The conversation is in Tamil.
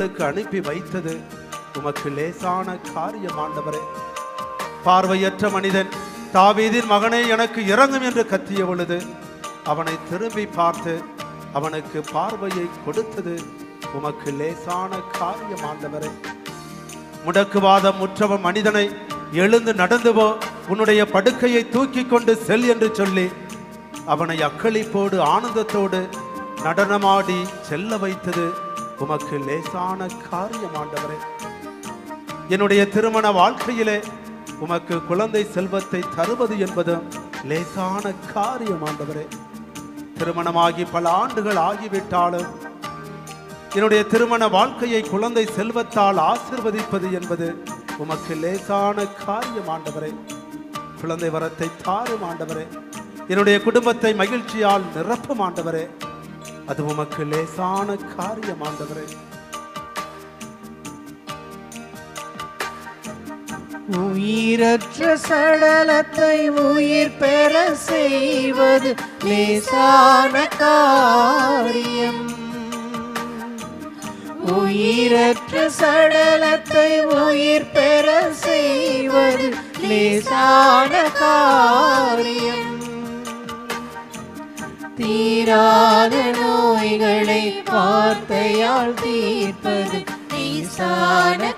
அனுப்பி வைத்தது உமக்கு லேசான காரியம் ஆண்டவரே. பார்வையற்ற மனிதன் தாவீதின் மகனே எனக்கு இறங்கும் என்று கத்திய பொழுது அவனை திரும்பி பார்த்து அவனுக்கு பார்வையை கொடுத்தது உமக்கு லேசான காரியம் ஆண்டவரே. முடக்குவாதம் முற்றவன் மனிதனை எழுந்து நடந்து போ, உன்னுடைய படுக்கையை தூக்கி கொண்டு செல் என்று சொல்லி அவனை அக்களிப்போடு ஆனந்தத்தோடு நடனமாடி செல்ல வைத்தது உமக்கு லேசான காரியம் ஆண்டவரே. என்னுடைய திருமண வாழ்க்கையிலே உமக்கு குழந்தை செல்வத்தை தருவது என்பது லேசான காரியம் ஆண்டவரே. திருமணமாகி பல ஆண்டுகள் ஆகிவிட்டாலும் என்னுடைய திருமண வாழ்க்கையை குழந்தை செல்வத்தால் ஆசீர்வதிப்பது என்பது உமக்கு லேசான காரியம் ஆண்டவரே. குழந்தை வரத்தை தாரும் ஆண்டவரே. என்னுடைய குடும்பத்தை மகிழ்ச்சியால் நிரப்பும் ஆண்டவரே. அது உமக்கு லேசான காரியம் ஆண்டவரே. உயிரற்ற சடலத்தை உயிர் பெற செய்வது லேசான காரியம். உயிரற்ற சடலத்தை உயிர் பெற செய்வது லேசான காரியம். தீராத நோய்களை வார்த்தையால் தீர்ப்பது லேசான